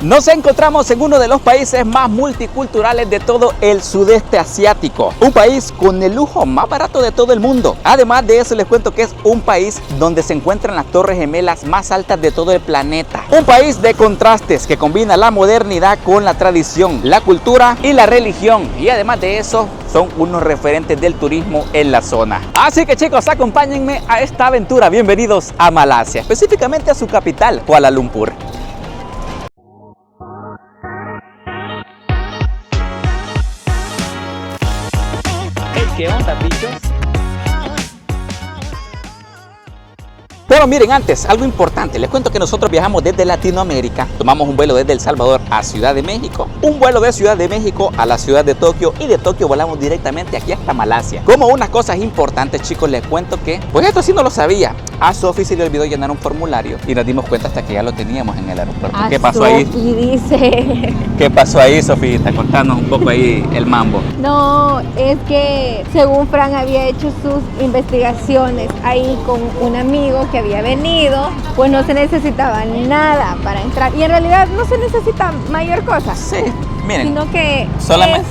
Nos encontramos en uno de los países más multiculturales de todo el sudeste asiático. Un país con el lujo más barato de todo el mundo. Además de eso, les cuento que es un país donde se encuentran las torres gemelas más altas de todo el planeta. Un país de contrastes que combina la modernidad con la tradición, la cultura y la religión. Y además de eso, son unos referentes del turismo en la zona. Así que chicos, acompáñenme a esta aventura. Bienvenidos a Malasia, específicamente a su capital, Kuala Lumpur. ¿Qué onda, bichos? Pero miren, antes, algo importante, les cuento que nosotros viajamos desde Latinoamérica, tomamos un vuelo desde El Salvador a Ciudad de México, un vuelo de Ciudad de México a la ciudad de Tokio y de Tokio volamos directamente aquí hasta Malasia. Como unas cosas importantes, chicos, les cuento que, pues esto sí no lo sabía, a Sofi se le olvidó llenar un formulario y nos dimos cuenta hasta que ya lo teníamos en el aeropuerto. ¿Qué pasó ahí? Dice... ¿Qué pasó ahí, Sofita? Contanos un poco ahí el mambo. No, es que según Fran había hecho sus investigaciones ahí con un amigo que había venido, pues no se necesitaba nada para entrar. Y en realidad no se necesita mayor cosa. Sí, miren. Sino que solamente,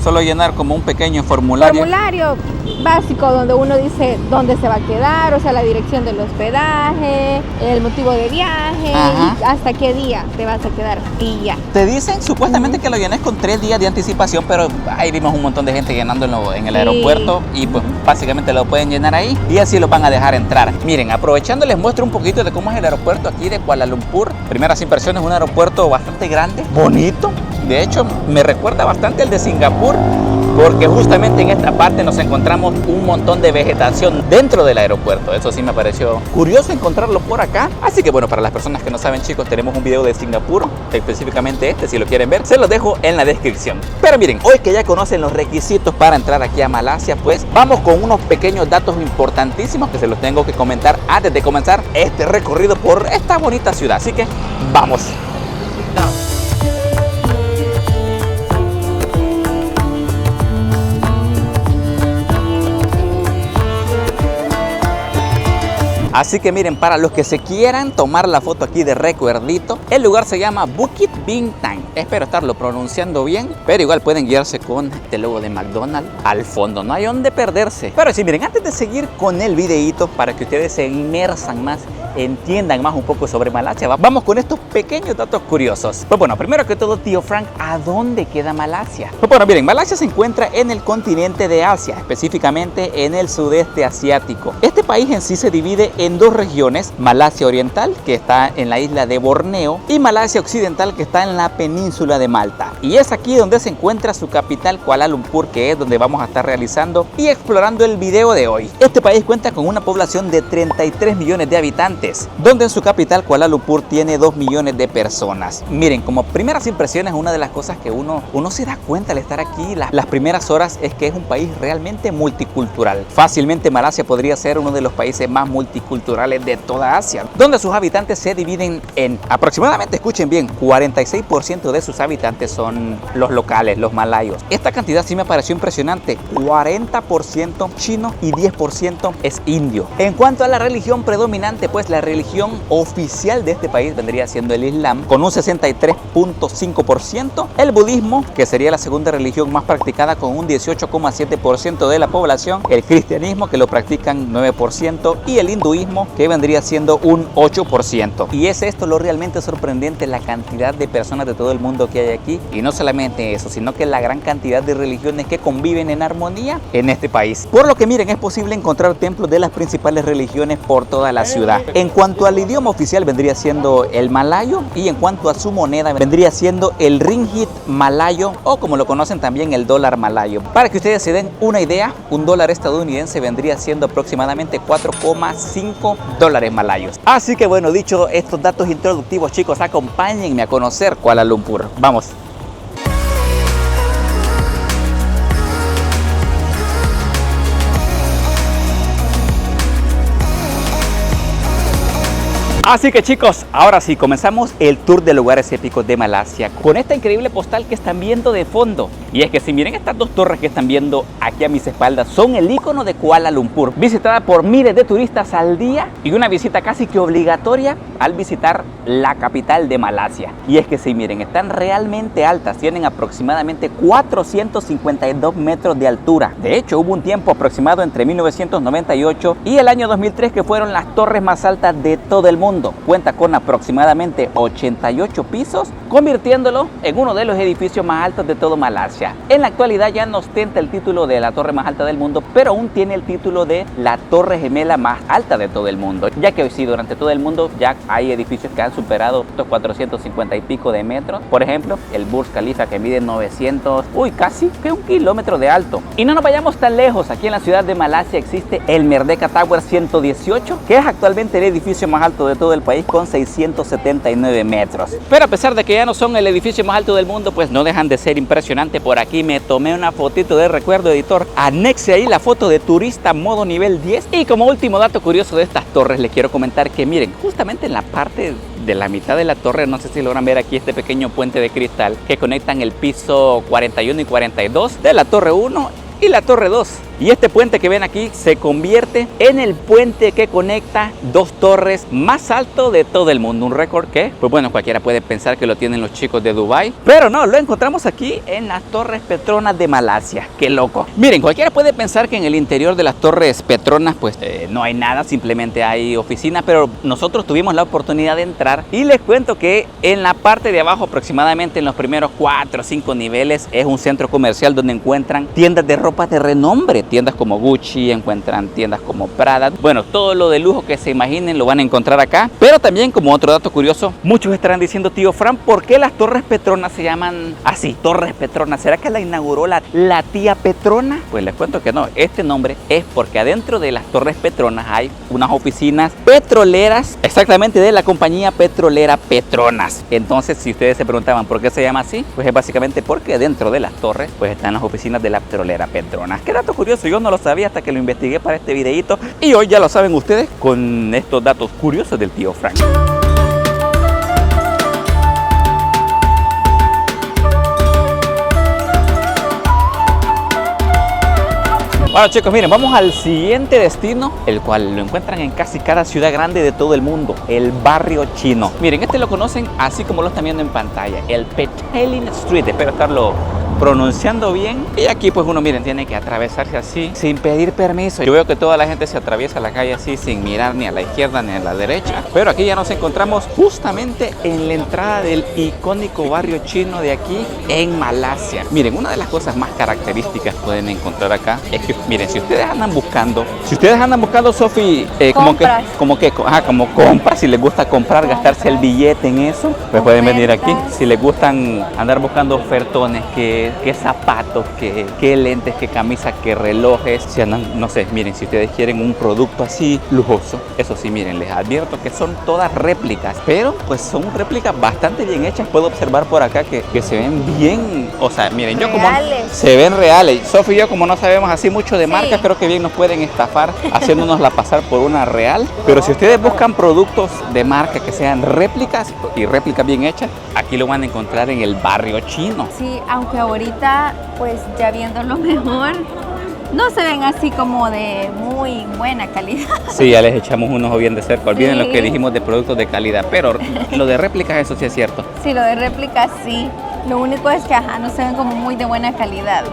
solo llenar como un pequeño formulario. Formulario básico donde uno dice dónde se va a quedar, o sea, la dirección del hospedaje, el motivo de viaje, y hasta qué día te vas a quedar y ya. Te dicen supuestamente que lo llenes con 3 días de anticipación, pero ahí vimos un montón de gente llenándolo en el aeropuerto y pues básicamente lo pueden llenar ahí y así lo van a dejar entrar. Miren, aprovechando les muestro un poquito de cómo es el aeropuerto aquí de Kuala Lumpur. Primeras impresiones, un aeropuerto bastante grande, bonito. De hecho, me recuerda bastante al de Singapur, porque justamente en esta parte nos encontramos un montón de vegetación dentro del aeropuerto. Eso sí me pareció curioso encontrarlo por acá. Así que bueno, para las personas que no saben, chicos, tenemos un video de Singapur, específicamente este, si lo quieren ver, se los dejo en la descripción. Pero miren, hoy que ya conocen los requisitos para entrar aquí a Malasia, pues vamos con unos pequeños datos importantísimos que se los tengo que comentar antes de comenzar este recorrido por esta bonita ciudad. Así que vamos. Así que miren, para los que se quieran tomar la foto aquí de recuerdito, el lugar se llama Bukit Bintang. Espero estarlo pronunciando bien, pero igual pueden guiarse con el logo de McDonald's al fondo, no hay donde perderse. Pero sí, miren, antes de seguir con el videíto, para que ustedes se inmersan más, entiendan más un poco sobre Malasia, vamos con estos pequeños datos curiosos. Pues bueno, primero que todo, tío Frank, ¿a dónde queda Malasia? Pues bueno, miren, Malasia se encuentra en el continente de Asia, específicamente en el sudeste asiático. Este país en sí se divide en dos regiones, Malasia Oriental, que está en la isla de Borneo, y Malasia Occidental, que está en la península de Malta. Y es aquí donde se encuentra su capital, Kuala Lumpur, que es donde vamos a estar realizando y explorando el video de hoy. Este país cuenta con una población de 33 millones de habitantes, donde en su capital, Kuala Lumpur, tiene 2 millones de personas. Miren, como primeras impresiones, una de las cosas que uno se da cuenta al estar aquí las primeras horas es que es un país realmente multicultural. Fácilmente Malasia podría ser uno de los países más multiculturales de toda Asia, donde sus habitantes se dividen en aproximadamente, escuchen bien, 46% de sus habitantes son los locales, los malayos. Esta cantidad sí me pareció impresionante, 40% chino y 10% es indio. En cuanto a la religión predominante, pues la religión oficial de este país vendría siendo el Islam, con un 63.5%, el budismo, que sería la segunda religión más practicada con un 18,7% de la población, el cristianismo, que lo practican 9%, y el hinduismo, que vendría siendo un 8%. Y es esto lo realmente sorprendente, la cantidad de personas de todo el mundo que hay aquí. Y no solamente eso, sino que la gran cantidad de religiones que conviven en armonía en este país. Por lo que miren, es posible encontrar templos de las principales religiones por toda la ciudad. En cuanto al idioma oficial, vendría siendo el malayo, y en cuanto a su moneda, vendría siendo el ringgit malayo, o como lo conocen también, el dólar malayo. Para que ustedes se den una idea, un dólar estadounidense vendría siendo aproximadamente 4,5 dólares malayos. Así que bueno, dicho estos datos introductivos, chicos, acompáñenme a conocer Kuala Lumpur. Vamos. Así que chicos, ahora sí, comenzamos el tour de lugares épicos de Malasia con esta increíble postal que están viendo de fondo. Y es que si miren, estas dos torres que están viendo aquí a mis espaldas son el icono de Kuala Lumpur, visitada por miles de turistas al día y una visita casi que obligatoria al visitar la capital de Malasia. Y es que si miren, están realmente altas, tienen aproximadamente 452 metros de altura. De hecho, hubo un tiempo aproximado entre 1998 y el año 2003 que fueron las torres más altas de todo el mundo. Cuenta con aproximadamente 88 pisos, convirtiéndolo en uno de los edificios más altos de todo Malasia. En la actualidad ya no ostenta el título de la torre más alta del mundo, pero aún tiene el título de la torre gemela más alta de todo el mundo, ya que hoy sí, durante todo el mundo ya hay edificios que han superado estos 450 y pico de metros. Por ejemplo, el Burj Khalifa, que mide 900, casi que 1 kilómetro de alto. Y no nos vayamos tan lejos, aquí en la ciudad de Malasia existe el Merdeka Tower 118, que es actualmente el edificio más alto de todo el país con 679 metros. Pero a pesar de que ya no son el edificio más alto del mundo, pues no dejan de ser impresionantes. Por aquí me tomé una fotito de recuerdo, editor. Anexe ahí la foto de turista modo nivel 10. Y como último dato curioso de estas torres, les quiero comentar que miren, justamente en la parte de la mitad de la torre, no sé si logran ver aquí este pequeño puente de cristal que conectan el piso 41 y 42 de la torre 1 y la torre 2. Y este puente que ven aquí se convierte en el puente que conecta dos torres más alto de todo el mundo. Un récord que, pues bueno, cualquiera puede pensar que lo tienen los chicos de Dubai, pero no, lo encontramos aquí en las Torres Petronas de Malasia. ¡Qué loco! Miren, cualquiera puede pensar que en el interior de las Torres Petronas pues no hay nada, simplemente hay oficinas, pero nosotros tuvimos la oportunidad de entrar y les cuento que en la parte de abajo, aproximadamente en los primeros 4 o 5 niveles, es un centro comercial donde encuentran tiendas de ropa de renombre. Tiendas como Gucci, encuentran tiendas como Prada. Bueno, todo lo de lujo que se imaginen lo van a encontrar acá. Pero también, como otro dato curioso, muchos estarán diciendo, tío Fran, ¿por qué las Torres Petronas se llaman así? Torres Petronas. ¿Será que la inauguró la tía Petrona? Pues les cuento que no. Este nombre es porque adentro de las Torres Petronas hay unas oficinas petroleras, exactamente de la compañía petrolera Petronas. Entonces, si ustedes se preguntaban por qué se llama así, pues es básicamente porque dentro de las torres pues están las oficinas de la petrolera Petronas. ¿Qué dato curioso? Yo no lo sabía hasta que lo investigué para este videito y hoy ya lo saben ustedes con estos datos curiosos del tío Frank. Bueno chicos, miren, vamos al siguiente destino, el cual lo encuentran en casi cada ciudad grande de todo el mundo, el barrio chino. Miren, este lo conocen así como lo están viendo en pantalla, el Petaling Street, espero estarlo pronunciando bien. Y aquí pues uno, miren, tiene que atravesarse así sin pedir permiso. Yo veo que toda la gente se atraviesa la calle así sin mirar ni a la izquierda ni a la derecha, pero aquí ya nos encontramos justamente en la entrada del icónico barrio chino de aquí en Malasia. Miren, una de las cosas más características que pueden encontrar acá es que, miren, si ustedes andan buscando, Sofi, como compras, si les gusta comprar, gastarse el billete en eso, pues pueden venir aquí. Si les gustan andar buscando ofertones, qué zapatos, qué lentes, qué camisas, qué relojes, si andan, no sé, miren, si ustedes quieren un producto así lujoso, eso sí, miren, les advierto que son todas réplicas, pero pues son réplicas bastante bien hechas. Puedo observar por acá que se ven bien, o sea, miren, yo como se ven reales. Sofi y yo, como no sabemos así mucho de marcas, creo que bien nos pueden estafar haciéndonosla pasar por una real. Pero si ustedes buscan productos de marca que sean réplicas y réplicas bien hechas, aquí lo van a encontrar en el barrio chino. Sí, aunque ahorita pues ya viéndolo mejor, no se ven así como de muy buena calidad. Sí, ya les echamos un ojo bien de cerca. Olviden lo que dijimos de productos de calidad, pero lo de réplicas, eso sí es cierto. Sí, lo de réplicas sí. Lo único es que no se ven como muy de buena calidad,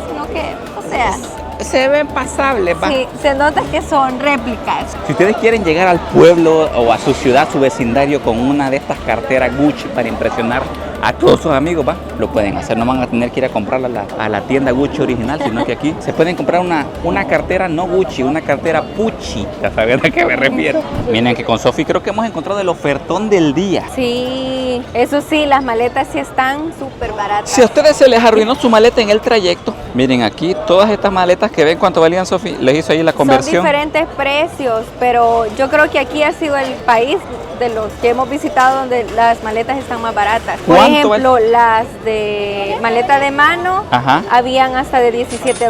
sino que, o sea, se ven pasables. Sí, se nota que son réplicas. Si ustedes quieren llegar al pueblo o a su ciudad, su vecindario con una de estas carteras Gucci para impresionar a todos sus amigos, lo pueden hacer. No van a tener que ir a comprarla a la tienda Gucci original, sino que aquí se pueden comprar una cartera no Gucci, una cartera Pucci. Ya saben a qué me refiero. Miren que con Sofi creo que hemos encontrado el ofertón del día. Sí, eso sí, las maletas sí están súper baratas. Si a ustedes se les arruinó su maleta en el trayecto, miren aquí, todas estas maletas que ven, ¿cuánto valían, Sofi? Les hizo ahí la conversión. Son diferentes precios, pero yo creo que aquí ha sido el país de los que hemos visitado donde las maletas están más baratas. Por ¿Cuánto ejemplo, las de maleta de mano habían hasta de $17.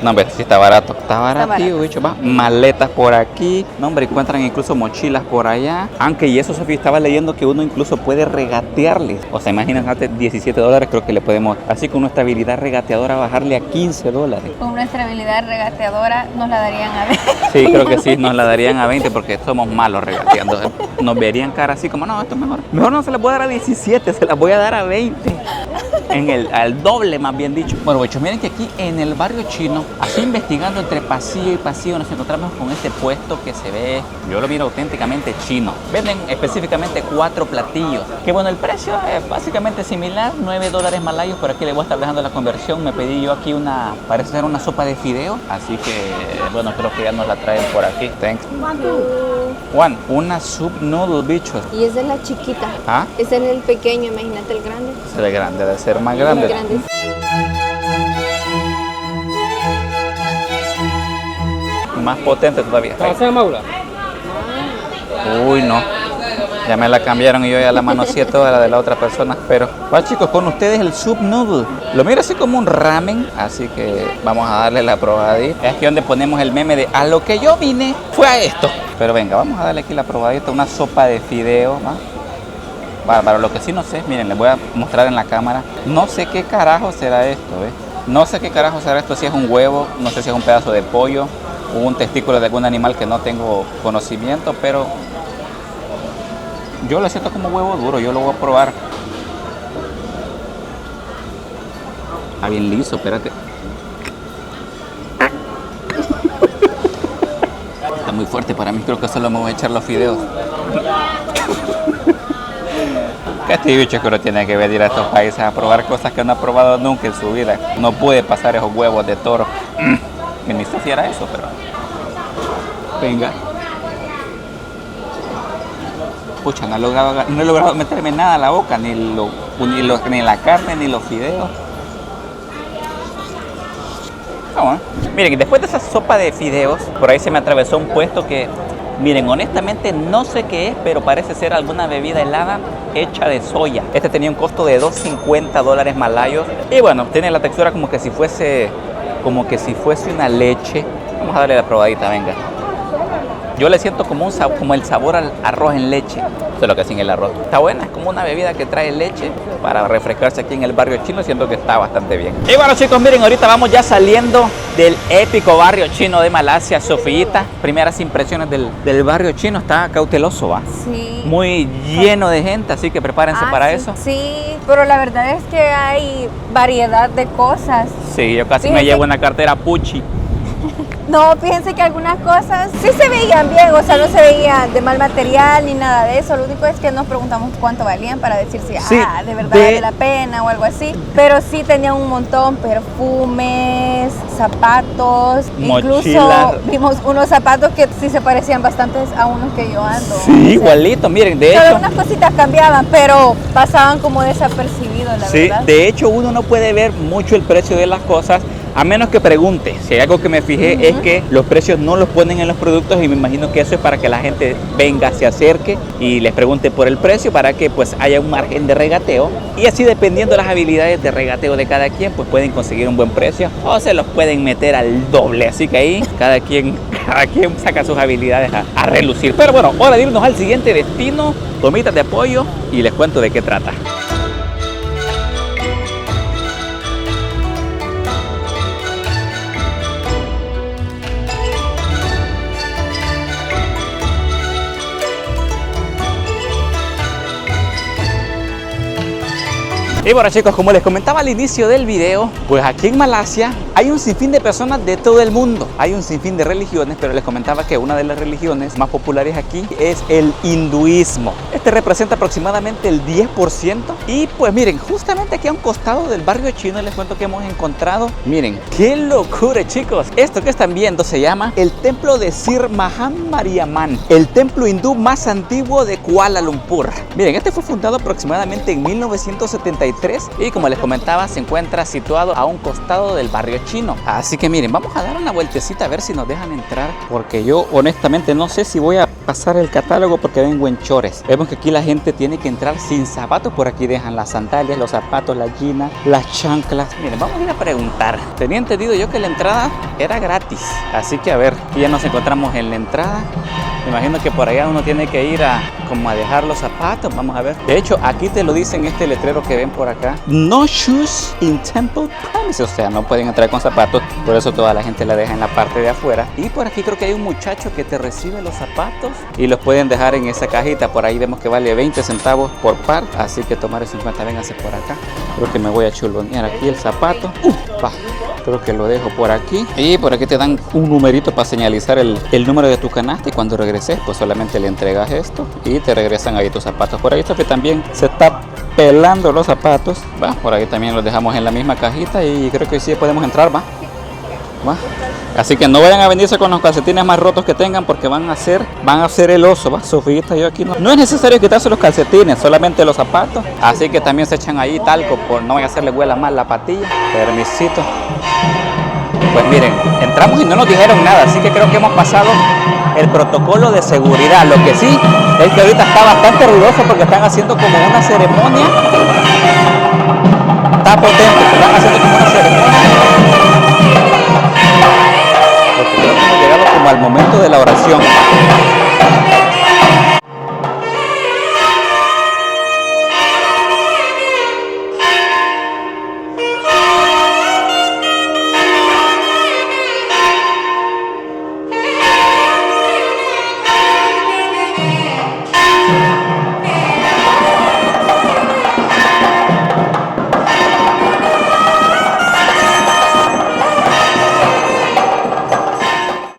No, hombre, sí está barato. Está barato, barato. bicho, va. Maletas por aquí. No, hombre, encuentran incluso mochilas por allá. Aunque, y eso, Sofía, estaba leyendo que uno incluso puede regatearles. O sea, imagínate, $17 creo que le podemos, así con nuestra habilidad regateadora, bajarle a $15. Con nuestra habilidad regateadora nos la darían a ver. Sí, creo que sí, nos la darían a 20 porque somos malos regateando. Nos verían cara así como, no, esto es mejor. Mejor no se las voy a dar a 17, se las voy a dar a 20. Al doble, más bien dicho. Bueno, bichos, miren que aquí en el barrio chino, así investigando entre pasillo y pasillo, nos encontramos con este puesto que se ve, yo lo miro auténticamente chino. Venden específicamente 4 platillos. Que bueno, el precio es básicamente similar, $9 malayos. Por aquí le voy a estar dejando la conversión. Me pedí yo aquí parece ser una sopa de fideo. Así que, bueno, creo que ya nos la traen por aquí. Thanks. Juan, una soup noodle, bichos. Y esa es la chiquita. ¿Ah? Ese es el pequeño, imagínate el grande. Ese es grande, debe ser más grande. Muy grande. Más potente todavía. Uy, no. Ya me la cambiaron y yo ya la manoseé toda la de la otra persona. Pero, va, chicos, con ustedes el soup noodle. Lo miro así como un ramen, así que vamos a darle la probadita. Es aquí donde ponemos el meme de a lo que yo vine fue a esto. Pero venga, vamos a darle aquí la probadita, una sopa de fideo, ¿va? Para lo que sí no sé, miren, les voy a mostrar en la cámara. No sé qué carajo será esto, ¿ves? No sé qué carajo será esto, si es un huevo, no sé si es un pedazo de pollo o un testículo de algún animal que no tengo conocimiento, pero yo lo siento como huevo duro, yo lo voy a probar. Está bien liso, espérate. Está muy fuerte para mí, creo que solo me voy a echar los fideos. Que este bicho que uno tiene que venir a estos países a probar cosas que no ha probado nunca en su vida. No pude pasar esos huevos de toro. Que ni sé si era eso, pero... Venga. Pucha, no he logrado meterme nada a la boca, ni la carne, ni los fideos. No, miren, después de esa sopa de fideos, por ahí se me atravesó un puesto que... Miren, honestamente no sé qué es, pero parece ser alguna bebida helada hecha de soya. Este tenía un costo de $2.50 malayos. Y bueno, tiene la textura como que si fuese una leche. Vamos a darle la probadita, venga. Yo le siento como el sabor al arroz en leche. Eso es lo que sin el arroz. Está buena, es como una bebida que trae leche para refrescarse aquí en el barrio chino. Siento que está bastante bien. Y bueno, chicos, miren, ahorita vamos ya saliendo del épico barrio chino de Malasia, Sofíita. Primeras impresiones del barrio chino. Está cauteloso, ¿va? Sí. Muy lleno de gente, así que prepárense para sí, eso. Sí, pero la verdad es que hay variedad de cosas. Sí, yo casi me llevo una cartera Pucci. No, fíjense que algunas cosas sí se veían bien, o sea, no se veían de mal material ni nada de eso. Lo único es que nos preguntamos cuánto valían para decir si de verdad vale la pena o algo así. Pero sí tenían un montón, perfumes, zapatos, mochilas. Incluso vimos unos zapatos que sí se parecían bastante a unos que yo ando. Sí, igualito, miren, de hecho. Solo unas cositas cambiaban, pero pasaban como desapercibidos, la verdad. Sí, de hecho uno no puede ver mucho el precio de las cosas a menos que pregunte. Si hay algo que me fijé es que los precios no los ponen en los productos y me imagino que eso es para que la gente venga, se acerque y les pregunte por el precio para que pues haya un margen de regateo y así dependiendo de las habilidades de regateo de cada quien pues pueden conseguir un buen precio o se los pueden meter al doble. Así que ahí cada quien saca sus habilidades a relucir. Pero bueno, hora de irnos al siguiente destino, Tomitas de Pollo, y les cuento de qué trata. Y bueno, chicos, como les comentaba al inicio del video, pues aquí en Malasia hay un sinfín de personas de todo el mundo. Hay un sinfín de religiones, pero les comentaba que una de las religiones más populares aquí es el hinduismo. Este representa aproximadamente el 10%. Y pues miren, justamente aquí a un costado del barrio chino les cuento que hemos encontrado. Miren, qué locura, chicos. Esto que están viendo se llama el templo de Sir Mahan Mariamman, el templo hindú más antiguo de Kuala Lumpur. Miren, este fue fundado aproximadamente en 1973 y como les comentaba se encuentra situado a un costado del barrio chino. Así que miren, vamos a dar una vueltecita a ver si nos dejan entrar, porque yo honestamente no sé si voy a pasar el catálogo porque vengo en chores. Vemos que aquí la gente tiene que entrar sin zapatos. Por aquí dejan las sandalias, los zapatos, las jeans, las chanclas. Miren, vamos a ir a preguntar. Tenía entendido yo que la entrada era gratis. Así que a ver, aquí ya nos encontramos en la entrada. Me imagino que por allá uno tiene que ir a dejar los zapatos. Vamos a ver. De hecho, aquí te lo dicen este letrero que ven por acá. No shoes in temple premises. O sea, no pueden entrar con zapatos. Por eso toda la gente la deja en la parte de afuera. Y por aquí creo que hay un muchacho que te recibe los zapatos y los pueden dejar en esa cajita. Por ahí vemos que vale 20 centavos por par. Así que tomar 50. Vénganse por acá. Creo que me voy a chulonear aquí el zapato. Va. Creo que lo dejo por aquí. Y por aquí te dan un numerito para señalizar el número de tu canasta. Y cuando regreses, pues solamente le entregas esto y te regresan ahí tus zapatos. Por ahí está que también se está pelando los zapatos. Va, por ahí también los dejamos en la misma cajita. Y creo que sí podemos entrar, va. Así que no vayan a venirse con los calcetines más rotos que tengan, porque van a hacer el oso, va. Sofita, yo aquí no es necesario quitarse los calcetines, solamente los zapatos. Así que también se echan ahí talco por no vaya a hacerle huela mal la patilla. Permisito. Pues miren, entramos y no nos dijeron nada, así que creo que hemos pasado el protocolo de seguridad. Lo que sí es que ahorita está bastante ruidoso porque están haciendo como una ceremonia. Está potente, están haciendo como una ceremonia. Porque creo que hemos llegado como al momento de la oración.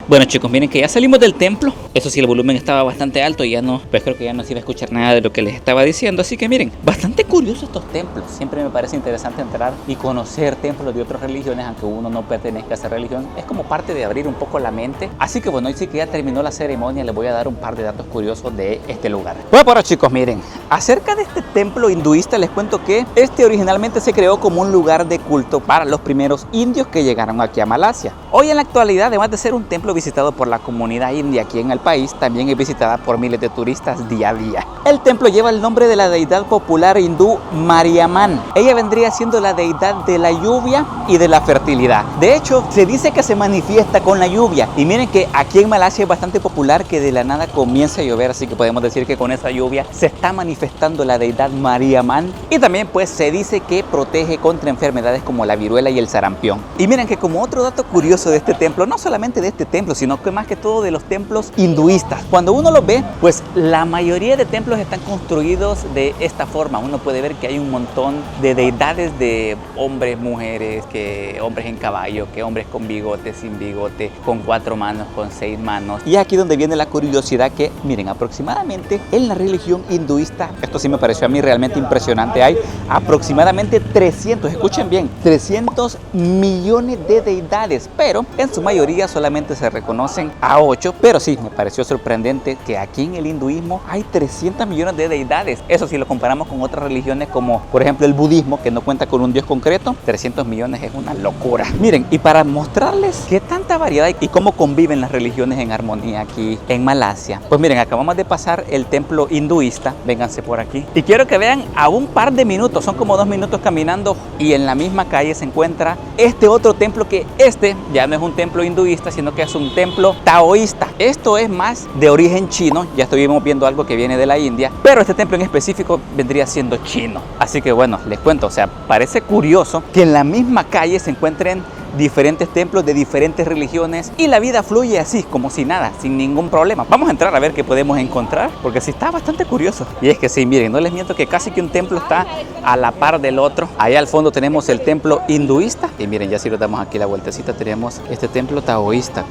Bueno chicos, miren que ya salimos del templo. Eso sí, el volumen estaba bastante alto y ya no, pues creo que ya no se iba a escuchar nada de lo que les estaba diciendo. Así que miren, bastante curiosos estos templos. Siempre me parece interesante entrar y conocer templos de otras religiones, aunque uno no pertenezca a esa religión. Es como parte de abrir un poco la mente. Así que bueno, hoy sí que ya terminó la ceremonia, les voy a dar un par de datos curiosos de este lugar. Bueno, por ahora chicos, miren, acerca de este templo hinduista les cuento que este originalmente se creó como un lugar de culto para los primeros indios que llegaron aquí a Malasia. Hoy en la actualidad, además de ser un templo visitado por la comunidad india aquí en el país, también es visitada por miles de turistas día a día. El templo lleva el nombre de la deidad popular hindú Mariamman. Ella vendría siendo la deidad de la lluvia y de la fertilidad. De hecho, se dice que se manifiesta con la lluvia. Y miren que aquí en Malasia es bastante popular que de la nada comience a llover, así que podemos decir que con esa lluvia se está manifestando la deidad Mariamman. Y también pues se dice que protege contra enfermedades como la viruela y el sarampión. Y miren que como otro dato curioso de este templo, no solamente de este templo, sino que más que todo de los templos hinduistas, cuando uno los ve, pues la mayoría de templos están construidos de esta forma. Uno puede ver que hay un montón de deidades de hombres, mujeres, que hombres en caballo, que hombres con bigote, sin bigote, con 4 manos, con 6 manos. Y aquí donde viene la curiosidad que, miren, aproximadamente en la religión hinduista, esto sí me pareció a mí realmente impresionante, hay aproximadamente 300, escuchen bien, 300 millones de deidades, pero en su mayoría solamente se reconocen a 8, pero sí, me pareció sorprendente que aquí en el hinduismo hay 300 millones de deidades. Eso si lo comparamos con otras religiones como por ejemplo el budismo, que no cuenta con un dios concreto, 300 millones es una locura. Miren, y para mostrarles qué tanta variedad hay y cómo conviven las religiones en armonía aquí en Malasia, pues miren, acabamos de pasar el templo hinduista, vénganse por aquí, y quiero que vean a un par de minutos, son como 2 minutos caminando, y en la misma calle se encuentra este otro templo, que este ya no es un templo hinduista, sino que es un templo taoísta. Esto es más de origen chino, ya estuvimos viendo algo que viene de la India, pero este templo en específico vendría siendo chino. Así que bueno, les cuento, o sea, parece curioso que en la misma calle se encuentren diferentes templos de diferentes religiones y la vida fluye así, como si nada, sin ningún problema. Vamos a entrar a ver qué podemos encontrar, porque sí está bastante curioso. Y es que sí, miren, no les miento que casi que un templo está a la par del otro. Allá al fondo tenemos el templo hinduista y miren, ya si nos damos aquí la vueltecita, tenemos este templo taoísta.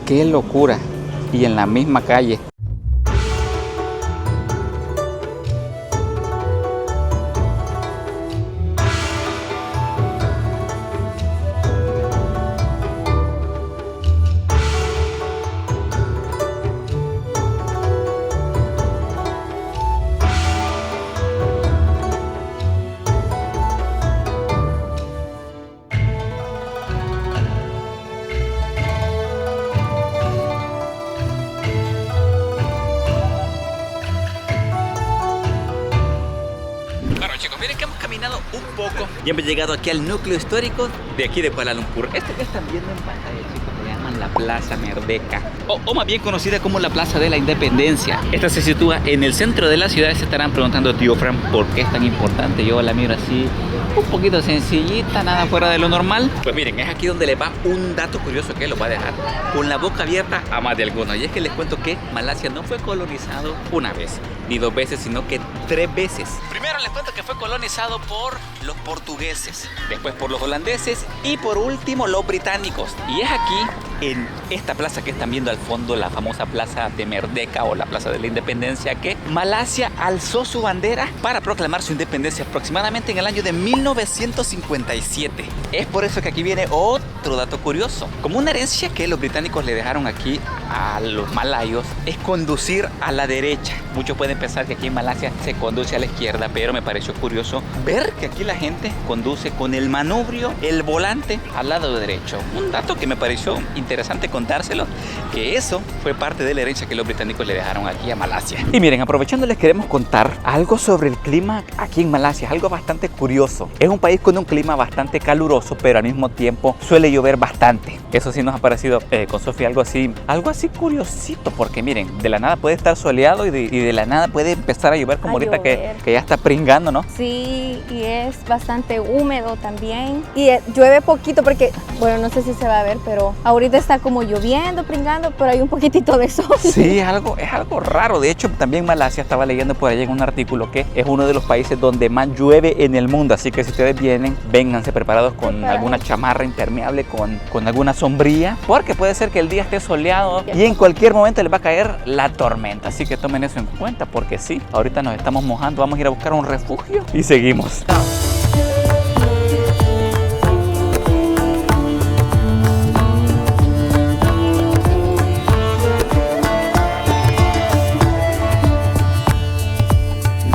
¡Qué locura! Y en la misma calle. que hemos caminado un poco y hemos llegado aquí al núcleo histórico de aquí de Kuala Lumpur. Esto que están viendo en pantalla, chicos, se llaman la Plaza Merdeka, o más bien conocida como la Plaza de la Independencia. Esta se sitúa en el centro de la ciudad. Se estarán preguntando, tío Fran, ¿por qué es tan importante? Yo la miro así, un poquito sencillita, nada fuera de lo normal. Pues miren, es aquí donde les va un dato curioso que los va a dejar con la boca abierta a más de alguno. Y es que les cuento que Malasia no fue colonizado una vez, ni dos veces, sino que 3 veces. Primero les cuento que fue colonizado por los portugueses, después por los holandeses y por último los británicos. Y es aquí, en esta plaza que están viendo al fondo, la famosa Plaza de Merdeka o la Plaza de la Independencia, que Malasia alzó su bandera para proclamar su independencia aproximadamente en el año de 1957. Es por eso que aquí viene otro dato curioso. Como una herencia que los británicos le dejaron aquí a los malayos, es conducir a la derecha. Muchos pueden pensar que aquí en Malasia se conduce a la izquierda, pero me pareció curioso ver que aquí la gente conduce con el manubrio, el volante, al lado derecho. Un dato que me pareció interesante contárselo, que eso fue parte de la herencia que los británicos le dejaron aquí a Malasia. Y miren, aprovechando, les queremos contar algo sobre el clima aquí en Malasia, algo bastante curioso. Es un país con un clima bastante caluroso, pero al mismo tiempo suele llover bastante. Eso sí nos ha parecido con Sofía algo así curiosito, porque miren, de la nada puede estar soleado y de la nada puede empezar a llover como ahorita que ya está pringando, ¿no? Sí, y es bastante húmedo también. Y llueve poquito porque, bueno, no sé si se va a ver, pero ahorita está como lloviendo, pringando, pero hay un poquitito de sol. Sí, es algo raro. De hecho, también Malasia, estaba leyendo por ahí en un artículo, que es uno de los países donde más llueve en el mundo. Así que si ustedes vienen, vénganse preparados con alguna chamarra impermeable, con alguna sombría, porque puede ser que el día esté soleado y en cualquier momento les va a caer la tormenta. Así que tomen eso en cuenta, porque sí, ahorita nos estamos mojando. Vamos a ir a buscar un refugio y seguimos.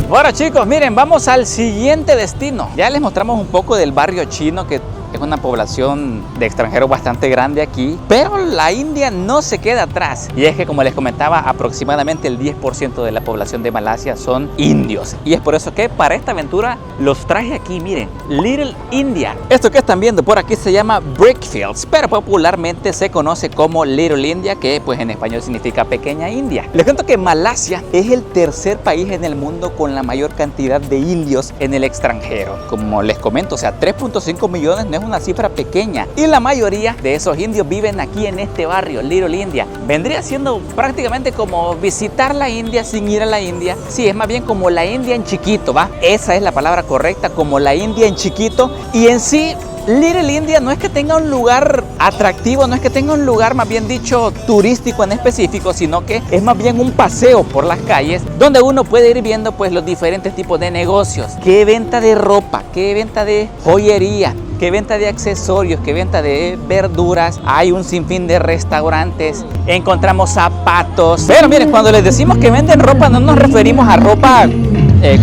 Bueno, chicos, miren, vamos al siguiente destino. Ya les mostramos un poco del barrio chino, que es una población de extranjeros bastante grande aquí, pero la India no se queda atrás. Y es que, como les comentaba, aproximadamente el 10% de la población de Malasia son indios. Y es por eso que para esta aventura los traje aquí, miren, Little India. Esto que están viendo por aquí se llama Brickfields, pero popularmente se conoce como Little India, que pues en español significa pequeña India. Les cuento que Malasia es el tercer país en el mundo con la mayor cantidad de indios en el extranjero. Como les comento, o sea, 3.5 millones no es una cifra pequeña, y la mayoría de esos indios viven aquí en este barrio, Little India. Vendría siendo prácticamente como visitar la India sin ir a la India. Sí, es más bien como la India en chiquito, ¿va? Esa es la palabra correcta, como la India en chiquito. Y en sí, Little India no es que tenga un lugar atractivo, no es que tenga un lugar, más bien dicho, turístico en específico, sino que es más bien un paseo por las calles donde uno puede ir viendo pues los diferentes tipos de negocios. Qué venta de ropa, qué venta de joyería, qué venta de accesorios, qué venta de verduras. Hay un sinfín de restaurantes, encontramos zapatos. Pero miren, cuando les decimos que venden ropa, no nos referimos a ropa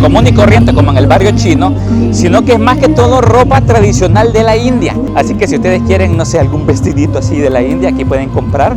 común y corriente como en el barrio chino, sino que es más que todo ropa tradicional de la India. Así que si ustedes quieren, no sé, algún vestidito así de la India, aquí pueden comprar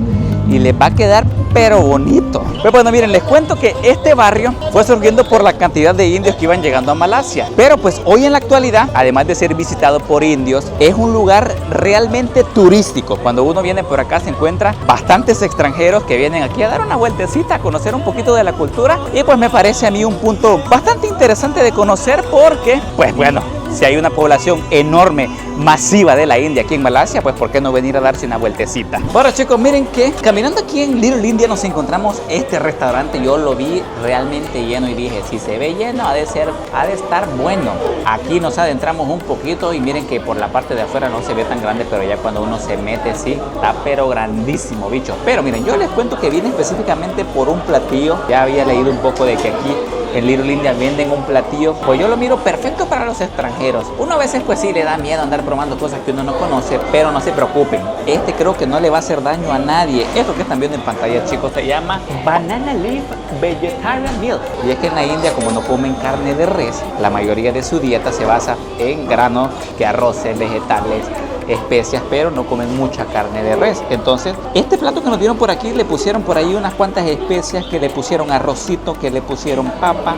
y les va a quedar pero bonito. Pero bueno, miren, les cuento que este barrio fue surgiendo por la cantidad de indios que iban llegando a Malasia. Pero pues hoy en la actualidad, además de ser visitado por indios, es un lugar realmente turístico. Cuando uno viene por acá se encuentra bastantes extranjeros que vienen aquí a dar una vueltecita, a conocer un poquito de la cultura. Y pues me parece a mí un punto bastante interesante de conocer, porque pues bueno, si hay una población enorme, masiva de la India aquí en Malasia, pues ¿por qué no venir a darse una vueltecita? Bueno, chicos, miren que caminando aquí en Little India nos encontramos este restaurante. Yo lo vi realmente lleno y dije, si se ve lleno, ha de estar bueno. Aquí nos adentramos un poquito y miren que por la parte de afuera no se ve tan grande, pero ya cuando uno se mete, sí, está pero grandísimo, bicho. Pero miren, yo les cuento que vine específicamente por un platillo. Ya había leído un poco de que aquí en Little India venden un platillo, pues yo lo miro perfecto para los extranjeros. Uno a veces pues sí le da miedo andar probando cosas que uno no conoce, pero no se preocupen, este creo que no le va a hacer daño a nadie. Esto que están viendo en pantalla, chicos, se llama Banana Leaf Vegetarian Meal. Y es que en la India, como no comen carne de res, la mayoría de su dieta se basa en granos, que arroces, vegetales, especias, pero no comen mucha carne de res. Entonces, este plato que nos dieron por aquí, le pusieron por ahí unas cuantas especias, que le pusieron arrocito, que le pusieron papa,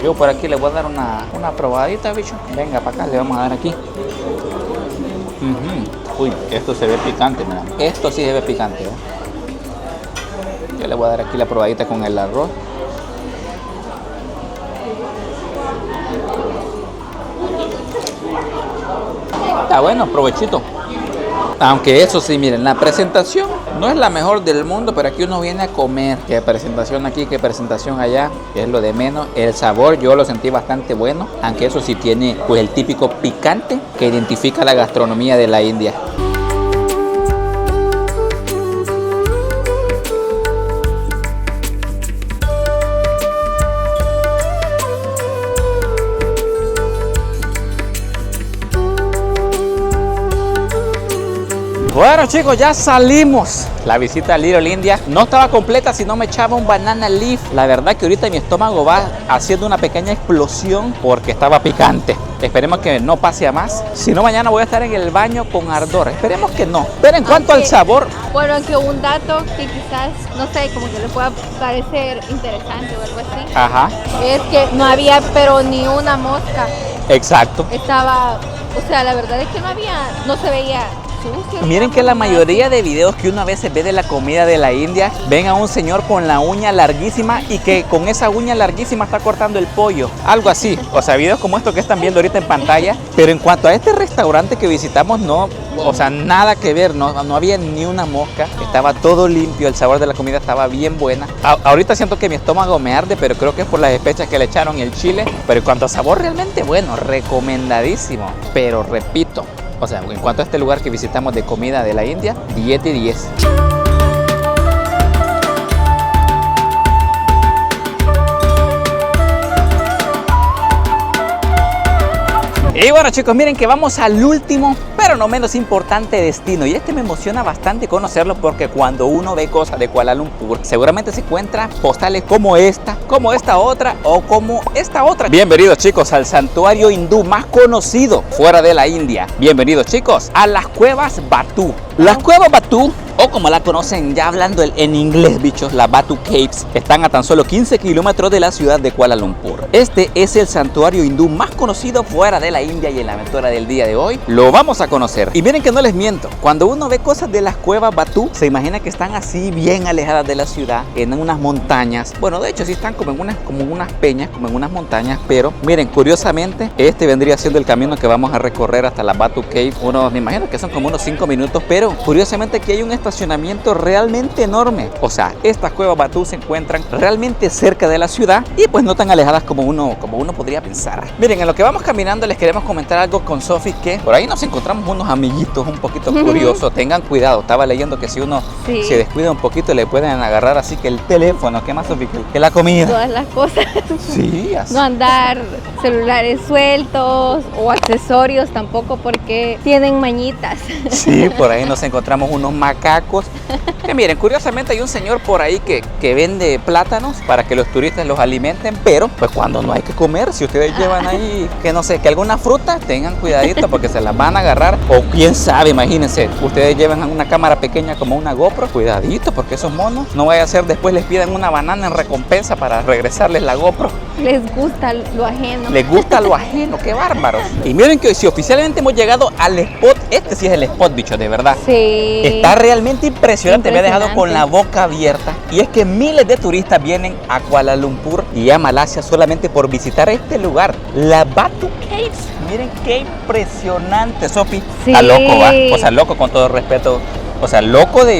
Yo por aquí le voy a dar una probadita, bicho. Venga, para acá le vamos a dar aquí. Uy, esto se ve picante, mira. Esto sí se ve picante, ¿eh? Yo le voy a dar aquí la probadita con el arroz. Está bueno, provechito. Aunque eso sí, miren, la presentación no es la mejor del mundo, pero aquí uno viene a comer. Qué presentación aquí, qué presentación allá, es lo de menos. El sabor yo lo sentí bastante bueno, aunque eso sí tiene pues el típico picante que identifica la gastronomía de la India. Bueno chicos, ya salimos. La visita a Little India no estaba completa si no me echaba un banana leaf. La verdad que ahorita mi estómago va haciendo una pequeña explosión porque estaba picante. Esperemos que no pase a más. Si no, mañana voy a estar en el baño con ardor. Esperemos que no. Pero en cuanto al sabor... Bueno, que un dato que quizás, no sé, como que le pueda parecer interesante o algo así. Ajá. Es que no había pero ni una mosca. Exacto. Estaba, o sea, la verdad es que no se veía... sucio. Miren que la mayoría de videos que uno a veces ve de la comida de la India, ven a un señor con la uña larguísima y que con esa uña larguísima está cortando el pollo. Algo así. O sea, videos como estos que están viendo ahorita en pantalla. Pero en cuanto a este restaurante que visitamos, no, o sea, nada que ver. No había ni una mosca. Estaba todo limpio. El sabor de la comida estaba bien buena. Ahorita siento que mi estómago me arde, pero creo que es por las especias que le echaron y el chile. Pero en cuanto a sabor, realmente bueno. Recomendadísimo. Pero repito, o sea, en cuanto a este lugar que visitamos de comida de la India, 10 de 10. Y bueno chicos, miren que vamos al último, pero no menos importante destino. Y este me emociona bastante conocerlo porque cuando uno ve cosas de Kuala Lumpur, seguramente se encuentra postales como esta otra o como esta otra. Bienvenidos chicos al santuario hindú más conocido fuera de la India. Bienvenidos chicos a las cuevas Batu. Las cuevas Batu, o como la conocen ya hablando en inglés, bichos, las Batu Caves, están a tan solo 15 kilómetros de la ciudad de Kuala Lumpur. Este es el santuario hindú más conocido fuera de la India y en la aventura del día de hoy lo vamos a conocer. Y miren que no les miento, cuando uno ve cosas de las cuevas Batu, se imagina que están así bien alejadas de la ciudad, en unas montañas. Bueno, de hecho sí están como en unas peñas, como en unas montañas, pero miren, curiosamente, este vendría siendo el camino que vamos a recorrer hasta la Batu Cave. Me imagino que son como unos 5 minutos, pero curiosamente aquí hay un estacionamiento realmente enorme. O sea, estas cuevas Batu se encuentran realmente cerca de la ciudad y pues no tan alejadas como uno podría pensar. Miren, en lo que vamos caminando les queremos comentar algo con Sofi, que por ahí nos encontramos unos amiguitos un poquito curiosos. Tengan cuidado, estaba leyendo que si uno se descuida un poquito le pueden agarrar así que el teléfono, ¿qué más, Sofi? Que la comida. Todas las cosas. Sí, así. No andar celulares sueltos o accesorios tampoco porque tienen mañitas. Sí, por ahí nos encontramos unos macacos. Que miren, curiosamente hay un señor por ahí que vende plátanos para que los turistas los alimenten, pero pues cuando no hay que comer, si ustedes llevan ahí, que no sé, que alguna fruta, tengan cuidadito porque se las van a agarrar, o quién sabe, imagínense, ustedes llevan una cámara pequeña como una GoPro, cuidadito porque esos monos, no vaya a ser después les pidan una banana en recompensa para regresarles la GoPro. Les gusta lo ajeno. Les gusta lo ajeno, qué bárbaros. Y miren que hoy sí, oficialmente hemos llegado al spot, este sí es el spot, bicho, de verdad. Sí. Está realmente impresionante, me ha dejado con la boca abierta. Y es que miles de turistas vienen a Kuala Lumpur y a Malasia solamente por visitar este lugar, la Batu Caves. Miren qué impresionante, Sofi. Sí. Está loco, ¿va? O sea, loco con todo respeto. O sea, loco de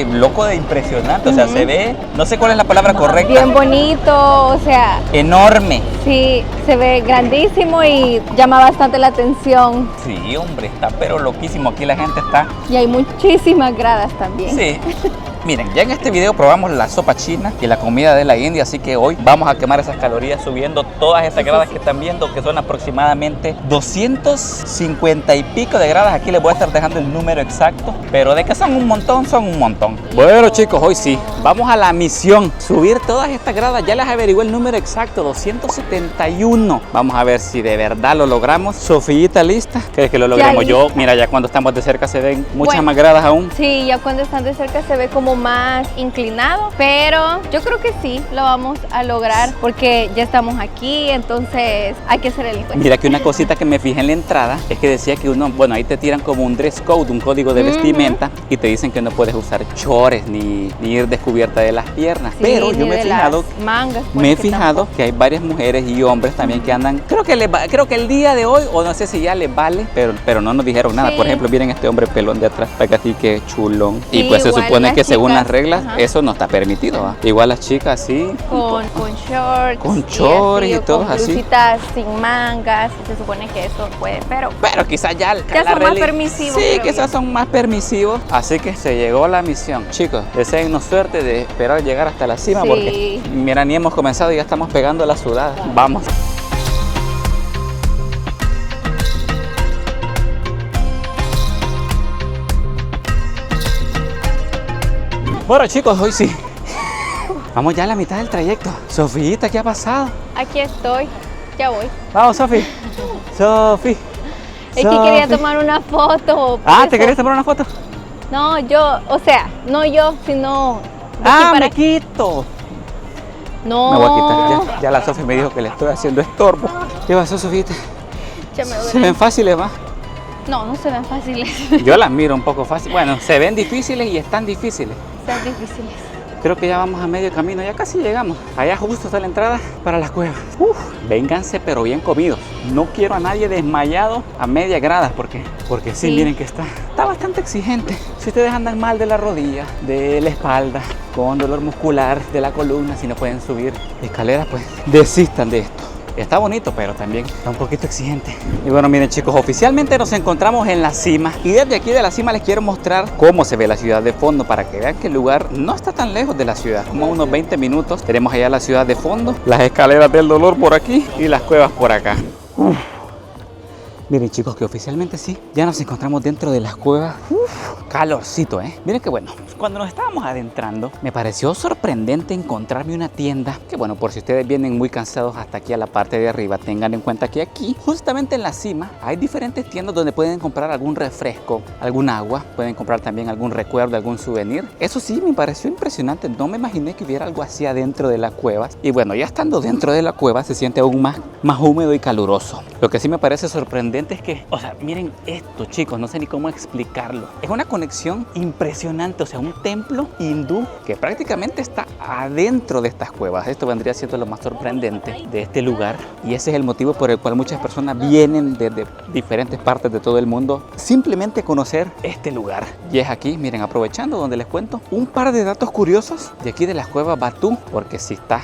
impresionante. O sea, se ve, no sé cuál es la palabra correcta. Bien bonito, o sea. Enorme. Sí, se ve grandísimo y llama bastante la atención. Sí, hombre, está pero loquísimo. Aquí la gente está. Y hay muchísimas gradas también. Sí. Miren, ya en este video probamos la sopa china y la comida de la India, así que hoy vamos a quemar esas calorías subiendo todas esas gradas que están viendo, que son aproximadamente 250 y pico de gradas. Aquí les voy a estar dejando el número exacto, pero de que son un montón, son un montón. Bueno chicos, hoy sí, vamos a la misión, subir todas estas gradas. Ya les averigué el número exacto, 271. Vamos a ver si de verdad lo logramos. Sofía, ¿lista? ¿Crees que lo logremos? Yo, mira, ya cuando estamos de cerca se ven muchas más gradas aún. Sí, ya cuando están de cerca se ve como como más inclinado, pero yo creo que sí, lo vamos a lograr porque ya estamos aquí, entonces hay que hacer el encuentro. Mira que una cosita que me fijé en la entrada es que decía que uno, bueno, ahí te tiran como un dress code, un código de vestimenta y te dicen que no puedes usar chores ni ir descubierta de las piernas. Sí, pero yo ni me he de fijado, las mangas, pues, me he que fijado tampoco. que hay varias mujeres y hombres también que andan, creo que el día de hoy, o no sé si ya les vale, pero no nos dijeron nada. Sí. Por ejemplo, miren este hombre pelón de atrás, para que que chulón. Sí, y pues se igual supone las que según chicas, las reglas, ajá, eso no está permitido, ¿va? Igual las chicas sí. con shorts. Con shorts y o todo con así. blusitas sin mangas. Se supone que eso puede, pero Quizás ya la son más reli- permisivos. Sí, creo quizás yo. son más permisivos. Así que se llegó la misión. Chicos, deseennos suerte de esperar llegar hasta la cima. Sí. Porque, mira, ni hemos comenzado y ya estamos pegando la sudada. Vamos. Bueno, chicos, hoy sí. Vamos ya a la mitad del trayecto. Sofita, ¿qué ha pasado? Aquí estoy, ya voy. Vamos, Sofi. Sofi. Es que quería tomar una foto. por Ah, ¿te eso. querías tomar una foto? No, yo, o sea, no yo, sino de aquí Ah, para me aquí. quito. No. Me voy a quitar. Ya la Sofi me dijo que le estoy haciendo estorbo. ¿Qué pasó, Sofita? Ya me duele. Se ven fáciles, ¿va? No, no se ven fáciles. Yo las miro un poco fácil. Bueno, se ven difíciles y están difíciles. Son difíciles. Creo que ya vamos a medio camino, ya casi llegamos. Allá justo está la entrada para las cuevas. Vénganse pero bien comidos. No quiero a nadie desmayado a media grada porque sí, Sí. miren que está bastante exigente. Si ustedes andan mal de la rodilla, de la espalda, con dolor muscular de la columna, si no pueden subir escaleras, pues desistan de esto. Está bonito, pero también está un poquito exigente. Y bueno, miren chicos, oficialmente nos encontramos en la cima. Y desde aquí de la cima les quiero mostrar cómo se ve la ciudad de fondo, para que vean que el lugar no está tan lejos de la ciudad. Como a unos 20 minutos tenemos allá la ciudad de fondo, las escaleras del dolor por aquí y las cuevas por acá. Miren chicos, que oficialmente sí, ya nos encontramos dentro de las cuevas. Calorcito, ¿eh? Miren que bueno, cuando nos estábamos adentrando, me pareció sorprendente encontrarme una tienda. Que bueno, por si ustedes vienen muy cansados hasta aquí a la parte de arriba, tengan en cuenta que aquí, justamente en la cima, hay diferentes tiendas donde pueden comprar algún refresco, algún agua, pueden comprar también algún recuerdo, algún souvenir. Eso sí, me pareció impresionante. No me imaginé que hubiera algo así adentro de las cuevas. Y bueno, ya estando dentro de la cueva se siente aún más húmedo y caluroso. Lo que sí me parece sorprendente es que, o sea, miren esto chicos, no sé ni cómo explicarlo. Es una conexión impresionante, o sea, un templo hindú que prácticamente está adentro de estas cuevas. Esto vendría siendo lo más sorprendente de este lugar y ese es el motivo por el cual muchas personas vienen desde diferentes partes de todo el mundo simplemente a conocer este lugar. Y es aquí, miren, aprovechando donde les cuento un par de datos curiosos de aquí de las cuevas Batú, porque sí está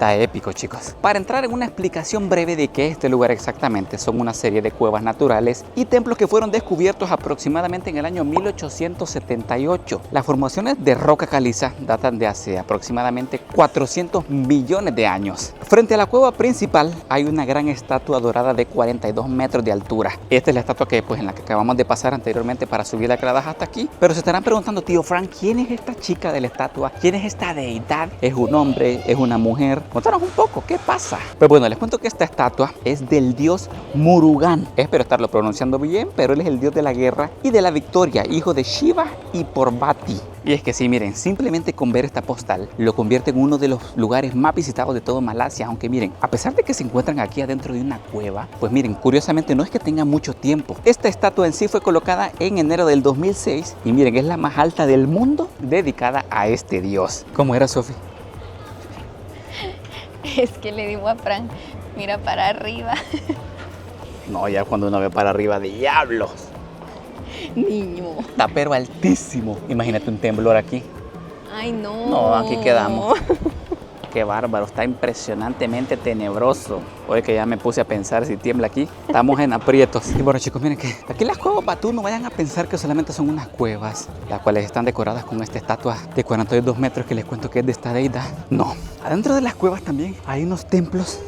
épico chicos. Para entrar en una explicación breve de qué es este lugar exactamente, son una serie de cuevas naturales y templos que fueron descubiertos aproximadamente en el año 1878. Las formaciones de roca caliza datan de hace aproximadamente 400 millones de años. Frente a la cueva principal hay una gran estatua dorada de 42 metros de altura. Esta es la estatua que en la que acabamos de pasar anteriormente para subir las gradas hasta aquí. Pero se estarán preguntando, tío Frank, ¿quién es esta chica de la estatua? ¿Quién es esta deidad? ¿Es un hombre? ¿Es una mujer? Contanos un poco, ¿qué pasa? Pues bueno, les cuento que esta estatua es del dios Murugan. Espero estarlo pronunciando bien, pero él es el dios de la guerra y de la victoria, hijo de Shiva y Parvati. Y es que sí, miren, simplemente con ver esta postal lo convierte en uno de los lugares más visitados de todo Malasia. Aunque miren, a pesar de que se encuentran aquí adentro de una cueva, pues miren, curiosamente no es que tenga mucho tiempo. Esta estatua en sí fue colocada en enero del 2006 y miren, es la más alta del mundo dedicada a este dios. ¿Cómo era, Sofi? Es que le digo a Fran, mira para arriba. No, ya cuando uno ve para arriba, diablos. Niño. Está pero altísimo. Imagínate un temblor aquí. Ay, no. No, aquí quedamos. Qué bárbaro, está impresionantemente tenebroso. Oye, que ya me puse a pensar, si tiembla aquí, estamos en aprietos. Y bueno chicos, miren que aquí las cuevas Batú, no vayan a pensar que solamente son unas cuevas, las cuales están decoradas con esta estatua de 42 metros que les cuento que es de esta deidad. No, adentro de las cuevas también hay unos templos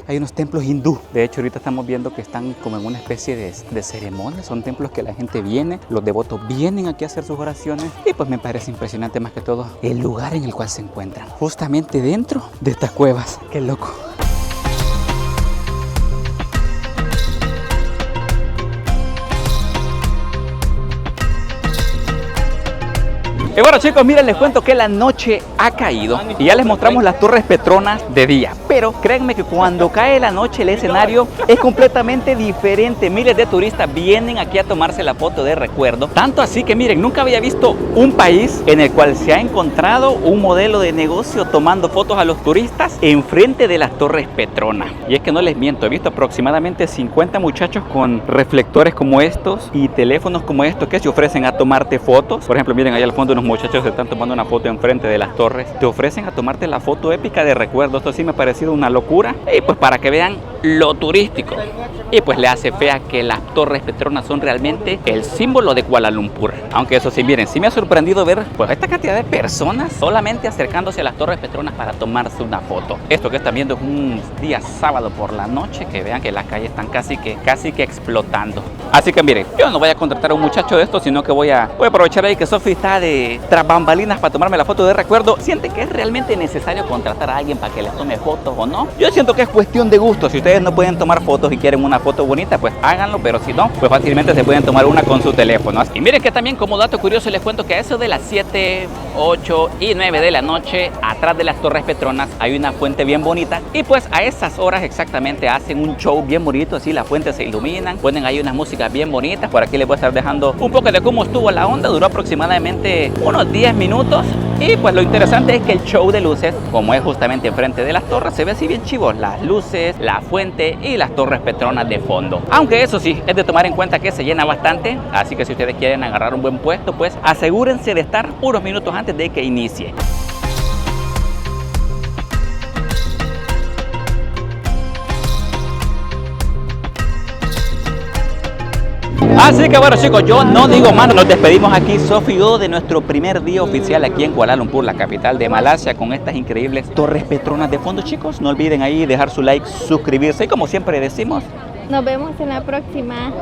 hindú. De hecho, ahorita estamos viendo que están como en una especie de ceremonia. Son templos que la gente viene, los devotos vienen aquí a hacer sus oraciones. Y pues me parece impresionante más que todo el lugar en el cual se encuentran. Justamente dentro de estas cuevas. Qué loco. Y bueno chicos, miren, les cuento que la noche ha caído y ya les mostramos las Torres Petronas de día. Pero créanme que cuando cae la noche el escenario es completamente diferente. Miles de turistas vienen aquí a tomarse la foto de recuerdo. Tanto así que miren, nunca había visto un país en el cual se ha encontrado un modelo de negocio tomando fotos a los turistas enfrente de las Torres Petronas. Y es que no les miento, he visto aproximadamente 50 muchachos con reflectores como estos y teléfonos como estos que se ofrecen a tomarte fotos. Por ejemplo, miren ahí al fondo unos muchachos se están tomando una foto enfrente de las torres. Te ofrecen a tomarte la foto épica de recuerdo. Esto sí me ha parecido una locura. Y pues para que vean lo turístico. Y pues le hace fea que las Torres Petronas son realmente el símbolo de Kuala Lumpur. Aunque eso sí, miren, sí me ha sorprendido ver pues esta cantidad de personas solamente acercándose a las Torres Petronas para tomarse una foto. Esto que están viendo es un día sábado por la noche, que vean que las calles están casi que explotando. Así que miren, yo no voy a contratar a un muchacho de esto, sino que voy a aprovechar ahí que Sofi está de tras bambalinas para tomarme la foto de recuerdo. ¿Siente que es realmente necesario contratar a alguien para que les tome fotos o no? Yo siento que es cuestión de gusto. Si ustedes no pueden tomar fotos y quieren una foto bonita, pues háganlo, pero si no, pues fácilmente se pueden tomar una con su teléfono. Y miren que también como dato curioso les cuento que a eso de las 7, 8 y 9 de la noche, atrás de las Torres Petronas hay una fuente bien bonita y pues a esas horas exactamente hacen un show bien bonito, así las fuentes se iluminan, ponen ahí unas músicas bien bonitas. Por aquí les voy a estar dejando un poco de cómo estuvo la onda, duró aproximadamente unos 10 minutos y pues lo interesante es que el show de luces, como es justamente enfrente de las torres, se ve así bien chivo, las luces, la fuente y las Torres Petronas de fondo. Aunque eso sí, es de tomar en cuenta que se llena bastante, así que si ustedes quieren agarrar un buen puesto, pues asegúrense de estar unos minutos antes de que inicie. Así que bueno chicos, yo no digo más, nos despedimos aquí Sofi y yo de nuestro primer día oficial aquí en Kuala Lumpur, la capital de Malasia, con estas increíbles Torres Petronas de fondo. Chicos, no olviden ahí dejar su like, suscribirse y como siempre decimos, Nos vemos en la próxima.